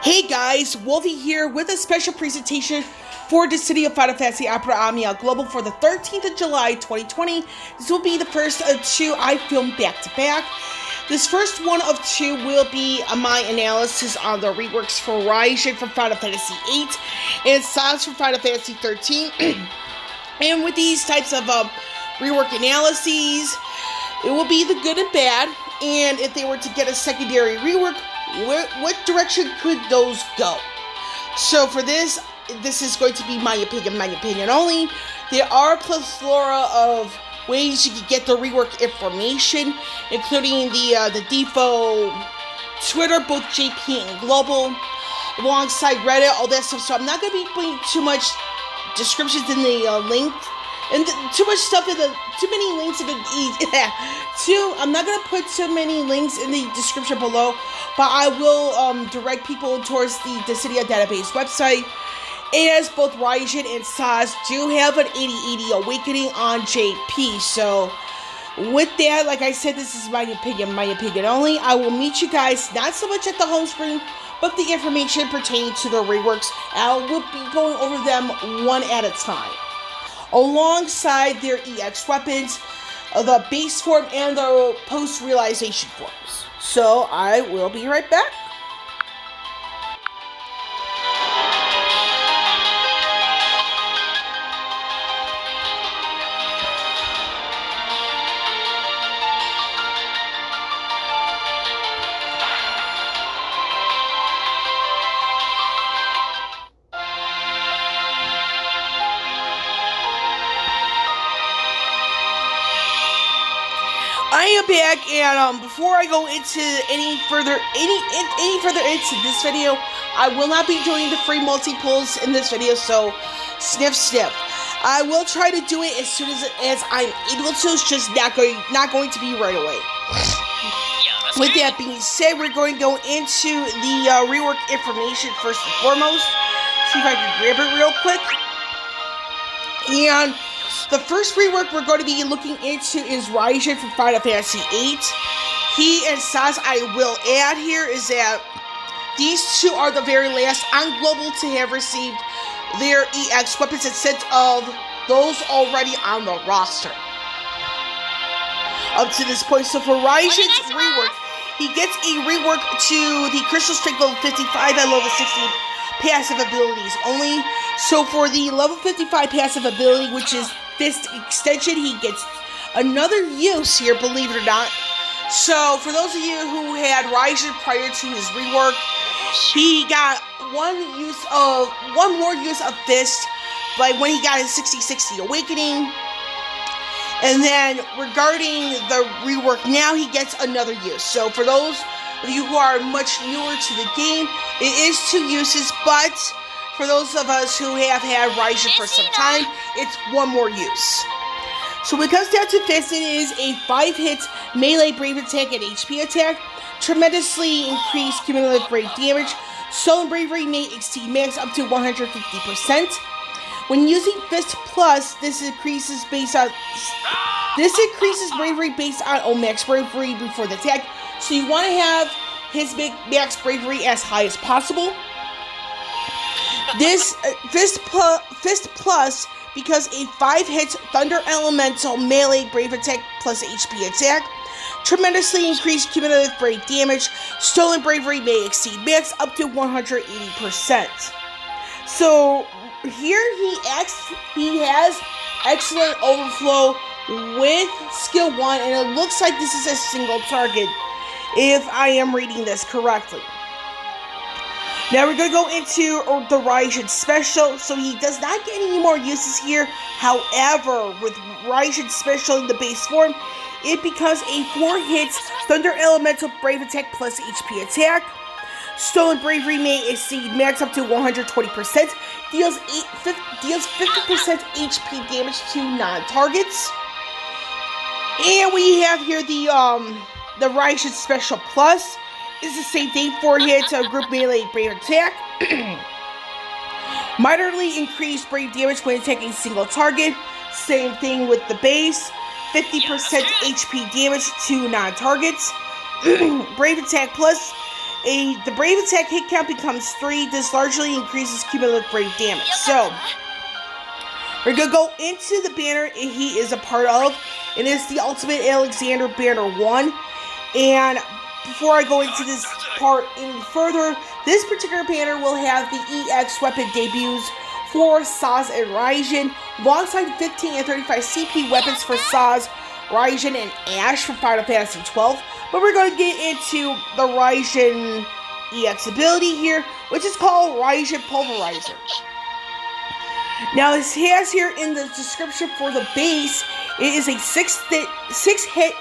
Hey guys, Wolvie here with a special presentation for the City of Final Fantasy Opera Omnia Global for the 13th of July 2020. This will be the first of two I filmed back to back. This first one of two will be my analysis on the reworks for Raijin from Final Fantasy VIII and Sazh from Final Fantasy XIII. And with these types of rework analyses, it will be the good and bad, and if they were to get a secondary rework, what direction could those go? So for this is going to be my opinion only. There are a plethora of ways you can get the rework information, including the DFFOO, Twitter, both JP and Global, alongside Reddit, all that stuff. So I'm not going to be putting too much descriptions in the link, and too much stuff in too many links in the I'm not going to put too many links in the description below, but I will direct people towards the Dissidia database website, as both Raijin and Sazh do have an 8080 awakening on JP. So with that, like I said, this is my opinion only. I will meet you guys not so much at the home screen, but the information pertaining to the reworks. I will be going over them one at a time, alongside their EX weapons, the base form, and the post-realization forms. So I will be right back. I am back, and before I go into any further into this video, I will not be doing the free multi-pulls in this video, so sniff. I will try to do it as soon as I'm able to. It's just not going to be right away. With that being said, we're going to go into the rework information first and foremost. See if I can grab it real quick. And the first rework we're going to be looking into is Raijin from Final Fantasy VIII. He and Sazh, I will add here, is that these two are the very last on Global to have received their EX weapons instead of those already on the roster up to this point. So for Raijin's rework, he gets a rework to the Crystal Strength level 55 and level 60 passive abilities only. So for the level 55 passive ability, which is Fist Extension, he gets another use here, believe it or not. So for those of you who had Raijin prior to his rework, he got one more use of Fist, like when he got his 60/60 awakening. And then regarding the rework now, he gets another use. So for those of you who are much newer to the game, it is 2 uses, but for those of us who have had Raijin for some time, it's 1 more use. So when it comes down to Fist, it is a 5-hit melee brave attack and HP attack, tremendously increased cumulative brave damage. Stolen bravery may exceed max up to 150%. When using Fist Plus, this increases bravery based on max bravery before the attack. So you want to have his max bravery as high as possible. This Fist Plus, because a 5-hit Thunder Elemental melee brave attack plus HP attack, tremendously increased cumulative brave damage. Stolen bravery may exceed max up to 180%. So here he has excellent overflow with skill 1, and it looks like this is a single target, if I am reading this correctly. Now we're going to go into the Raijin Special. So he does not get any more uses here. However, with Raijin Special in the base form, it becomes a 4-hit Thunder Elemental Brave Attack plus HP attack. Stolen Bravery may exceed max up to 120%. Deals 50% HP damage to non-targets. And we have here the Raijin Special Plus. Is the same thing, 4 hits, group melee brave attack. Moderately increased brave damage when attacking single target. Same thing with the base. 50% HP damage to non-targets. Brave attack plus The Brave attack hit count becomes 3. This largely increases cumulative Brave damage. So, we're going to go into the banner he is a part of. And it's the Ultimate Alexander Banner 1. And before I go into this part any further, this particular banner will have the EX weapon debuts for Sazh and Raijin, alongside 15 and 35 CP weapons for Sazh, Raijin, and Ash from Final Fantasy XII. But we're going to get into the Raijin EX ability here, which is called Raijin Pulverizer. Now, it has here in the description for the base, it is a 6-hit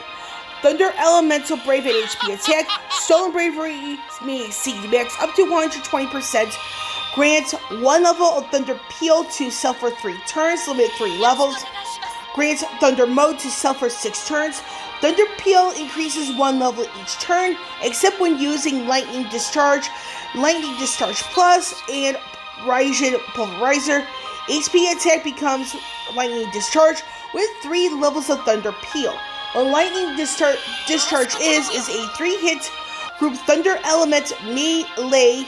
Thunder Elemental Brave and HP attack. Stolen Bravery may exceed max up to 120%. Grants 1 level of Thunder Peel to self for 3 turns, limit 3 levels. Grants Thunder Mode to self for 6 turns. Thunder Peel increases 1 level each turn, except when using Lightning Discharge Plus, and Raijin Pulverizer. HP attack becomes Lightning Discharge with 3 levels of Thunder Peel. What Lightning Discharge is a 3-hit group Thunder Element melee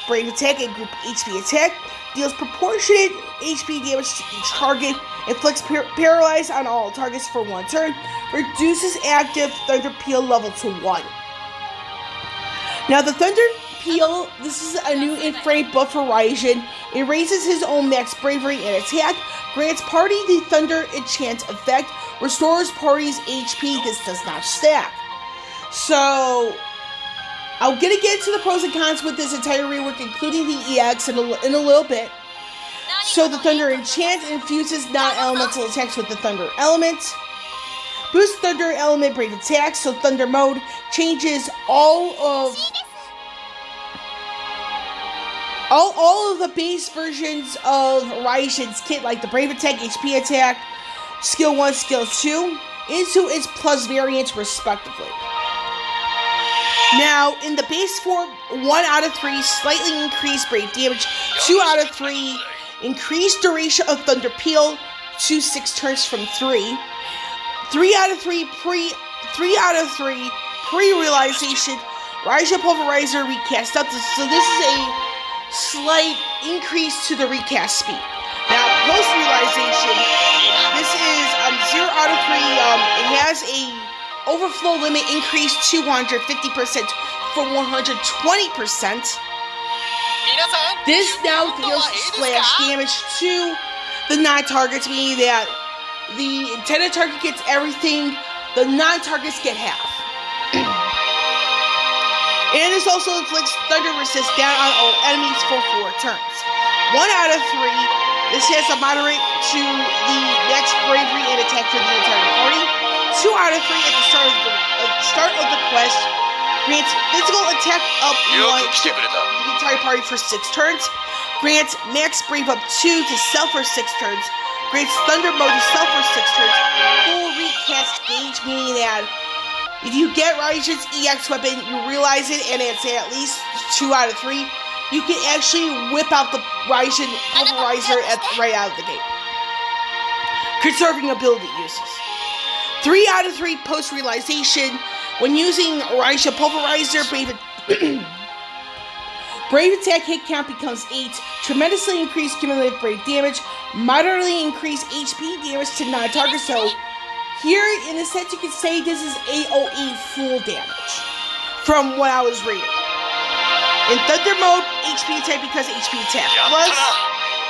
Brave attack and group HP attack. Deals proportionate HP damage to each target. Inflicts paralyze on all targets for 1 turn. Reduces active Thunder Peel level to 1. Now the Thunder Peel, this is a new in-frame buff for Raijin. It raises his own max bravery and attack. Grants party the Thunder Enchant effect. Restores party's HP. This does not stack. So, I'm going to get into the pros and cons with this entire rework, including the EX in a little bit. So, the Thunder Enchant infuses non-elemental attacks with the Thunder Element. Boosts Thunder Element Brave attacks, so Thunder Mode changes all of the base versions of Raijin's kit, like the Brave attack, HP attack, Skill 1, Skill 2, into its plus variants, respectively. Now, in the base form, 1 out of 3 slightly increased Brave damage, 2 out of 3 increased duration of Thunder Peel to 6 turns from 3, 3 out of 3 pre-realization, Raijin Pulverizer recast up. So this is a slight increase to the recast speed. Now, post-realization, this is 0 out of 3. It has a overflow limit increase to 150% from 120%. This now deals splash damage to the non-targets, meaning that the intended target gets everything, the non-targets get half. And this also inflicts Thunder Resist down on all enemies for 4 turns. 1 out of 3. This has a moderate to the next bravery and attack for the entire party. 2 out of 3 at the start of the quest. Grants physical attack up 1 to the entire party for 6 turns. Grants max brave up 2 to self for 6 turns. Grants Thunder Mode to self for 6 turns. Full recast gauge, meaning that if you get Raijin's EX weapon, you realize it, and it's at least 2 out of 3, you can actually whip out the Raijin Pulverizer right out of the gate. Conserving ability uses. 3 out of 3 post-realization. When using Raijin Pulverizer, Brave attack hit count becomes 8. Tremendously increased cumulative Brave damage. Moderately increased HP damage to non-targets. So, here, in a sense, you could say this is AoE full damage from what I was reading. In Thunder Mode, HP attack becomes HP attack plus.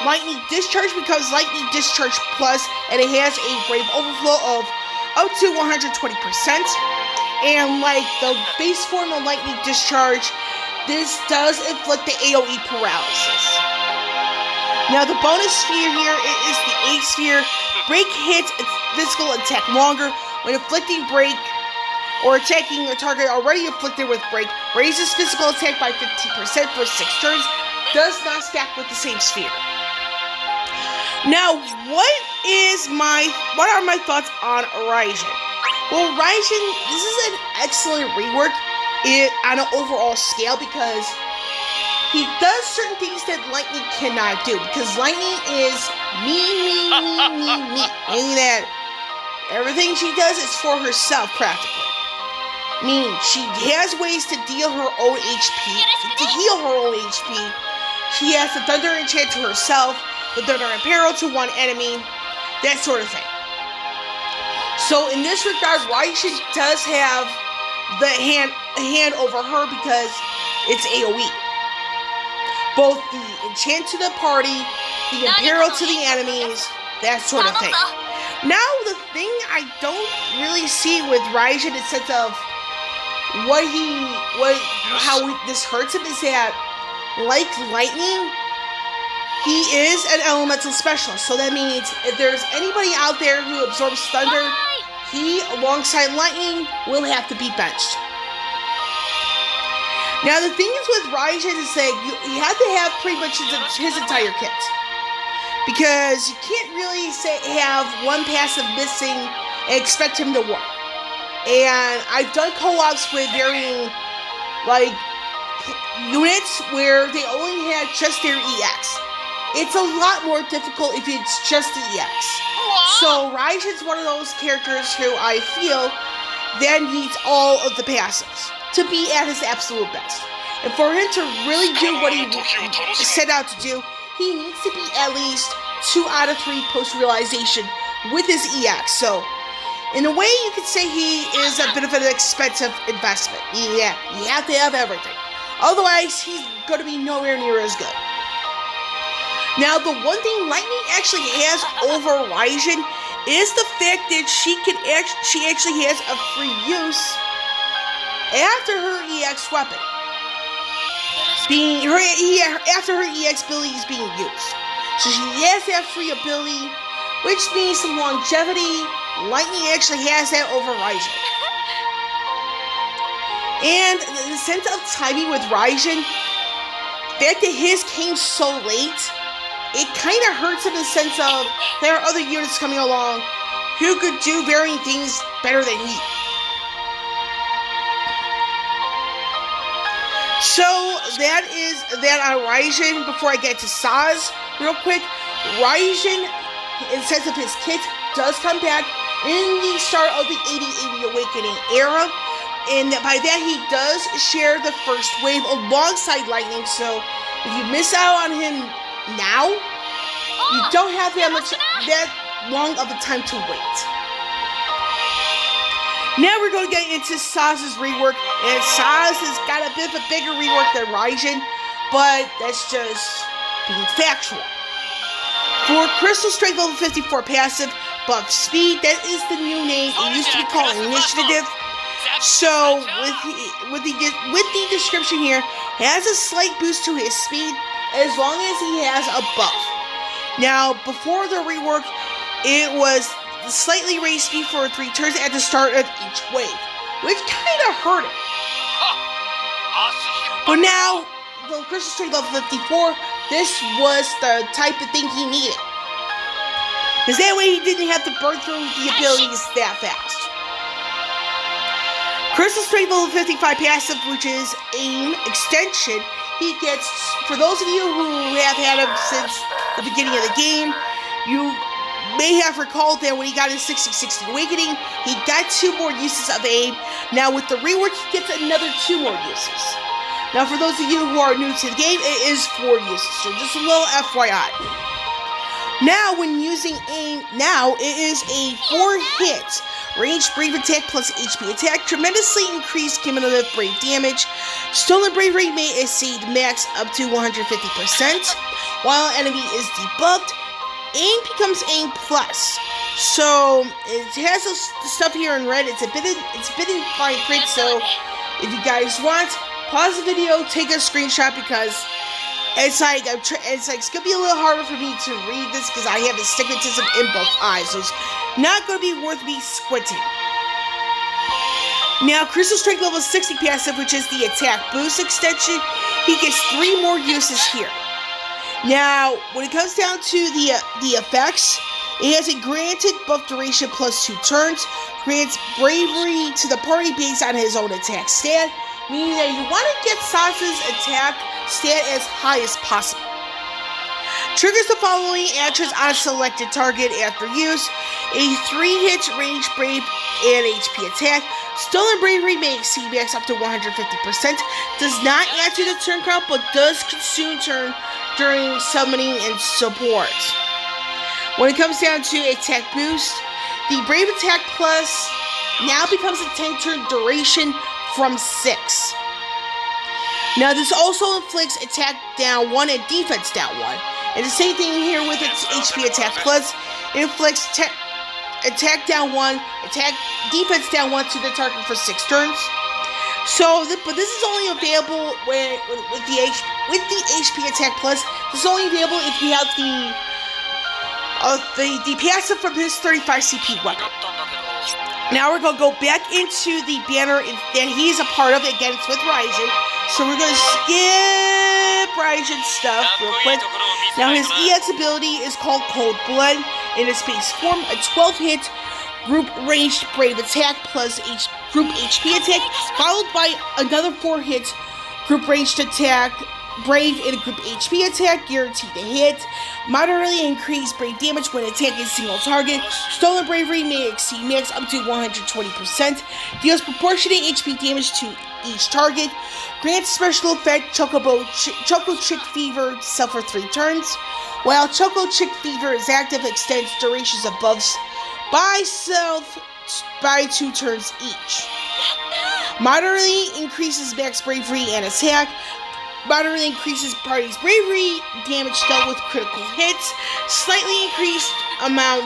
Lightning Discharge becomes Lightning Discharge plus, and it has a Brave overflow of up to 120%. And like the base form of Lightning Discharge, this does inflict the AoE paralysis. Now, the bonus sphere here is the A sphere. Break hits its physical attack longer. When inflicting break or attacking a target already inflicted with break, raises physical attack by 15% for 6 turns. Does not stack with the same sphere. Now, what are my thoughts on Raijin? Well, Raijin, this is an excellent rework on an overall scale, because he does certain things that Lightning cannot do, because Lightning is me. Meaning that everything she does is for herself, practically. I mean, she has ways to deal her own HP, to heal her own HP. She has the Thunder enchant to herself, the Thunder and Peril to one enemy, that sort of thing. So in this regard, Raijin does have the hand over her because it's AoE. Both the enchant to the party, the Imperial to the enemies, that sort of thing. Now, the thing I don't really see with Raijin in the sense of how this hurts him is that, like lightning, he is an elemental specialist. So that means if there's anybody out there who absorbs thunder, he, alongside lightning, will have to be benched. Now, the thing is with Raijin is that you have to have pretty much his entire kit. Because you can't really have one passive missing and expect him to work. And I've done co-ops with varying, units where they only had just their EX. It's a lot more difficult if it's just the EX. So Raijin's one of those characters who I feel then needs all of the passives to be at his absolute best. And for him to really do what he set out to do, he needs to be at least 2 out of 3 post-realization with his EX. So, in a way, you could say he is a bit of an expensive investment. Yeah, you have to have everything. Otherwise, he's going to be nowhere near as good. Now, the one thing Lightning actually has over Raijin is the fact that she actually has a free use after her EX weapon. After her EX ability is being used. So she has that free ability, which means some longevity. Lightning actually has that over Raijin. And the sense of timing with Raijin, the fact that his came so late, it kind of hurts in the sense of there are other units coming along who could do varying things better than he. So that is that on Raijin. Before I get to Sazh, real quick, Raijin, in the sense of his kit, does come back in the start of the 8080 Awakening era. And by that, he does share the first wave alongside Lightning. So if you miss out on him now, you don't have that long of a time to wait. Now we're going to get into Sazh's rework, and Sazh has got a bit of a bigger rework than Raijin, but that's just being factual. For Crystal Strength level 54 passive, buff speed, that is the new name. It used to be called Initiative. So with the description here, has a slight boost to his speed as long as he has a buff. Now before the rework, it was slightly raised speed for 3 turns at the start of each wave, which kind of hurt him. But now, the Crystal Strength level 54, this was the type of thing he needed. Because that way he didn't have to burn through the abilities that fast. Crystal Strength level 55 passive, which is aim extension, he gets, for those of you who have had him since the beginning of the game, you may have recalled that when he got his 6060 Awakening, he got 2 more uses of aim. Now with the rework, he gets another 2 more uses. Now for those of you who are new to the game, it is 4 uses, so just a little FYI. Now when using aim, now it is a 4-hit range brave attack plus HP attack, tremendously increased cumulative brave damage. Stolen bravery may exceed max up to 150%, while enemy is debuffed. Aim becomes aim plus. So it has this stuff here in red. It's a bit in fine print. So if you guys want, pause the video, take a screenshot, because it's gonna be a little harder for me to read this because I have astigmatism in both eyes. So it's not gonna be worth me squinting. Now, Crystal Strength level 60 passive, which is the attack boost extension, he gets 3 more uses here. Now, when it comes down to the effects, it has a granted buff duration plus 2 turns, grants bravery to the party based on his own attack stat, meaning that you want to get Sazh's attack stat as high as possible. Triggers the following actions on a selected target after use. A 3-hit range brave and HP attack. Stolen bravery may exceed max up to 150%. Does not add to the turn count, but does consume turn during summoning and support. When it comes down to attack boost, the brave attack plus now becomes a 10-turn duration from 6. Now this also inflicts attack down 1 and defense down 1. And the same thing here with its HP attack plus. It inflicts attack down 1, defense down 1 to the target for 6 turns. So, but this is only available with the HP attack plus. This is only available if you have the passive from his 35 CP weapon. Now we're gonna go back into the banner that he's a part of. Again, it's with Raijin. So we're gonna skip Raijin's stuff real quick. Now his EX ability is called Cold Blood. In its base form, a 12-hit group ranged brave attack plus group HP attack, followed by another 4-hit group ranged attack, brave and group HP attack, guaranteed to hit. Moderately increased brave damage when attacking single target. Stolen bravery may exceed max up to 120%. Deals proportionate HP damage to each target. Grants special effect Choco Chick Fever self for 3 turns. While Choco Chick Fever is active, extends durations of buffs by self by 2 turns each. Moderately increases max bravery and attack. Moderately increases party's bravery, damage dealt with critical hits. Slightly increased amount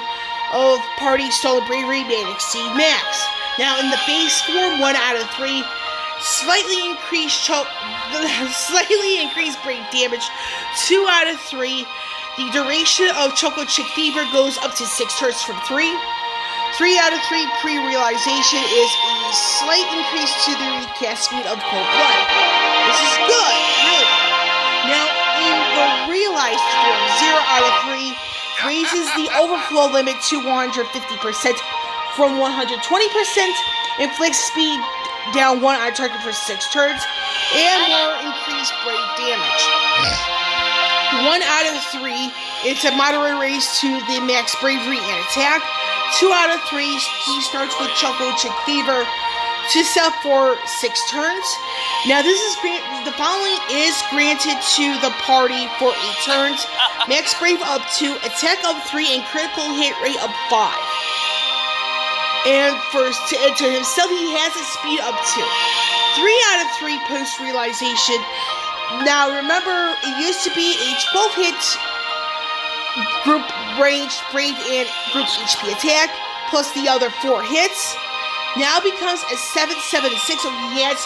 of party stolen bravery may exceed max. Now in the base form, 1 out of 3. Slightly increased brave damage, 2 out of 3. The duration of Choco Chick Fever goes up to 6 turns from 3. 3 out of 3 pre-realization is a slight increase to the recast speed of Cold Blood. This is good, really. Now, in the realized form, 0 out of 3 raises the overflow limit to 150% from 120%, inflicts speed down 1 on target for 6 turns, and more increased brave damage. 1 out of 3, it's a moderate raise to the max bravery and attack. 2 out of 3, he starts with Choco Chick Fever to self for 6 turns. Now the following is granted to the party for 8 turns. Max brave up 2, attack up 3, and critical hit rate up 5. And to himself, he has a speed up 2. 3 out of 3 post-realization. Now remember, it used to be a 12-hit group range, brave, and group HP attack, plus the other 4 hits. Now becomes a 7-7-6, so he has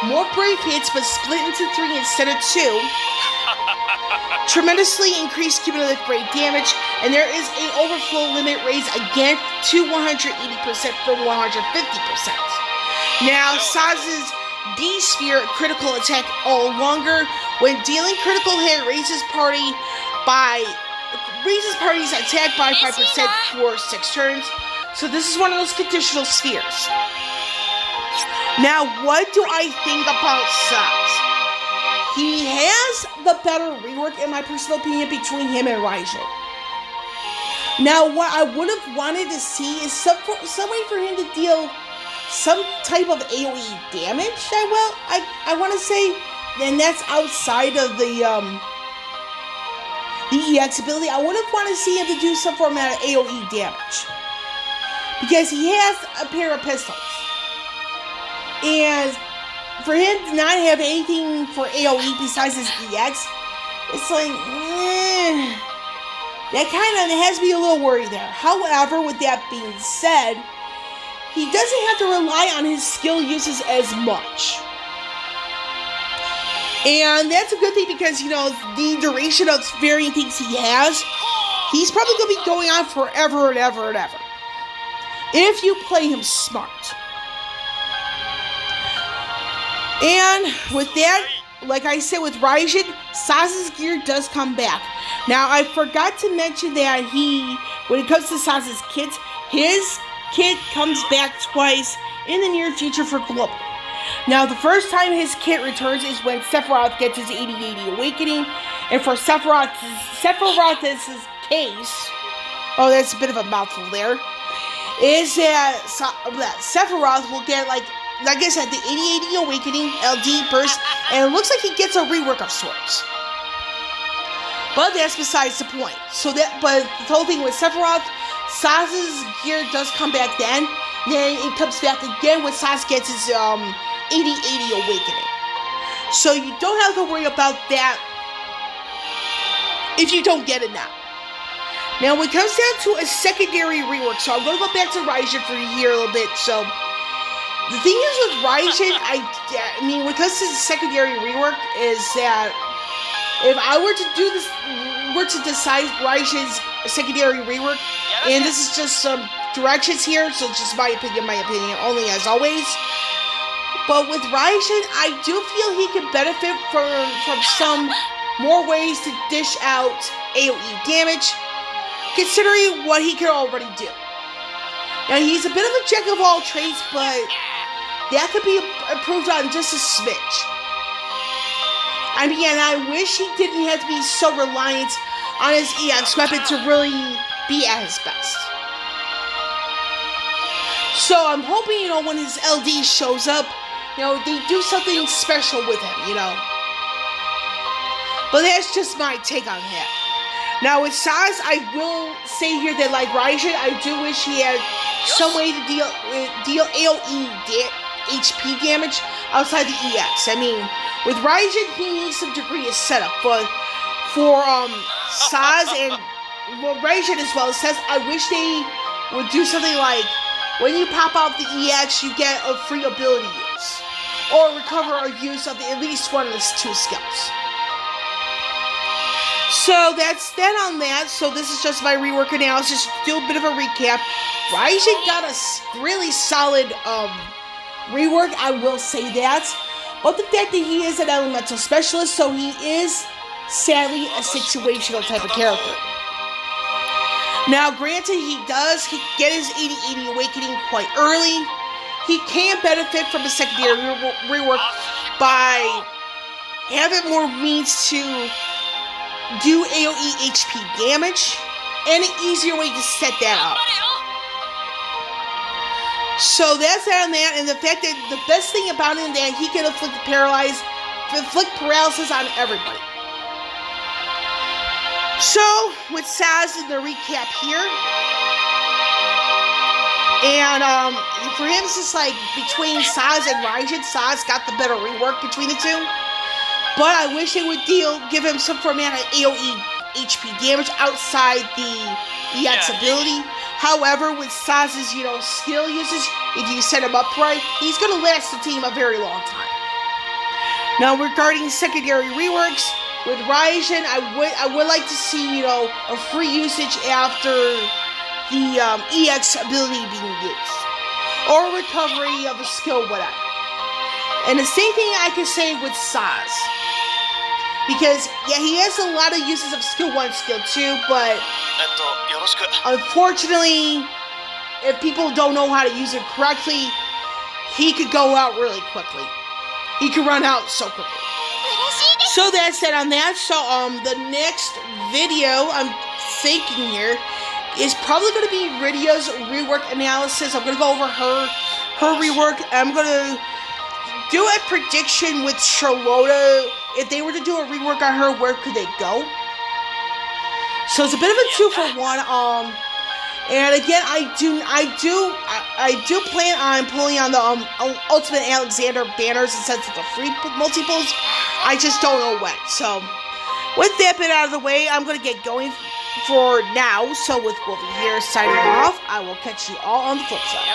more brave hits, but split into 3 instead of 2. Tremendously increased cumulative brave damage, and there is an overflow limit raised again to 180% from 150%. Now, Sazh's D-Sphere critical attack all longer. When dealing critical hit, raises party's attack by 5% for 6 turns. So this is one of those conditional spheres. Now, what do I think about Sazh? He has the better rework, in my personal opinion, between him and Raijin. Now, what I would have wanted to see is some way for him to deal some type of AoE damage. I want to say, and that's outside of the EX ability. I would have wanted to see him to do some form of AoE damage, because he has a pair of pistols, and for him to not have anything for AoE besides his EX, it's like, that kind of has me a little worried there. However, with that being said, he doesn't have to rely on his skill uses as much. And that's a good thing, because, the duration of varying things he has, he's probably going to be going on forever and ever and ever, if you play him smart. And with that, like I said with Raijin, Sazh's gear does come back. Now, I forgot to mention that when it comes to Sazh's kits, his kit comes back twice in the near future for Global. Now, the first time his kit returns is when Sephiroth gets his 80-80 Awakening, And for Sephiroth's case, oh, that's a bit of a mouthful there, is that Sephiroth will get, like I said, the 8080 Awakening LD burst, and it looks like he gets a rework of sorts. But that's besides the point. But the whole thing with Sephiroth, Sazh's gear does come back then it comes back again when Sazh gets his 8080 Awakening. So you don't have to worry about that if you don't get it now. Now, when it comes down to a secondary rework, so I'm going to go back to Raijin for here a little bit. So, the thing is with Raijin, I mean, when it comes to the secondary rework, is that if I were to do this, were to decide Raijin's secondary rework, and this is just some directions here, so it's just my opinion only as always. But with Raijin, I do feel he could benefit from some more ways to dish out AoE damage, considering what he can already do. Now, he's a bit of a jack of all trades, but that could be improved on just a smidge. I mean, and I wish he didn't have to be so reliant on his EX weapon to really be at his best. So I'm hoping, when his LD shows up, they do something special with him, But that's just my take on that. Now with Sazh, I will say here that like Raijin, I do wish he had some way to deal AoE HP damage outside the EX. I mean, with Raijin, he needs some degree of setup, but for Sazh and Raijin as well, it says I wish they would do something like when you pop out the EX, you get a free ability use, or recover or use of at least one of his 2 skills. So that's that on that. So this is just my rework analysis. Do a bit of a recap. Raijin got a really solid rework, I will say that. But the fact that he is an elemental specialist, so he is sadly a situational type of character. Now, granted, he get his 8080 Awakening quite early. He can benefit from a secondary rework by having more means to do AoE HP damage, and an easier way to set that up. So that's that on that, and the fact that the best thing about it is that he can inflict paralysis on everybody. So, with Sazh in the recap here, and for him it's just like between Sazh and Raijin, Sazh got the better rework between the two. But I wish they would give him some format of AoE HP damage outside the EX ability. However, with Sazh's, skill usage, if you set him up right, he's going to last the team a very long time. Now, regarding secondary reworks, with Raijin, I would like to see, a free usage after the EX ability being used, or recovery of a skill, whatever. And the same thing I can say with Sazh. Because, yeah, he has a lot of uses of skill 1, skill 2, but unfortunately, if people don't know how to use it correctly, he could go out really quickly. He could run out so quickly. So that's it on that. So, the next video I'm thinking here is probably going to be Rydia's rework analysis. I'm going to go over her rework. I'm going to do a prediction with Charlotta. If they were to do a rework on her, where could they go? So it's a bit of a 2-for-1. And again, I do plan on pulling on the Ultimate Alexander banners instead of the free multiples. I just don't know when. So with that bit out of the way, I'm gonna get going for now. So with Wolvie here signing off, I will catch you all on the flip side.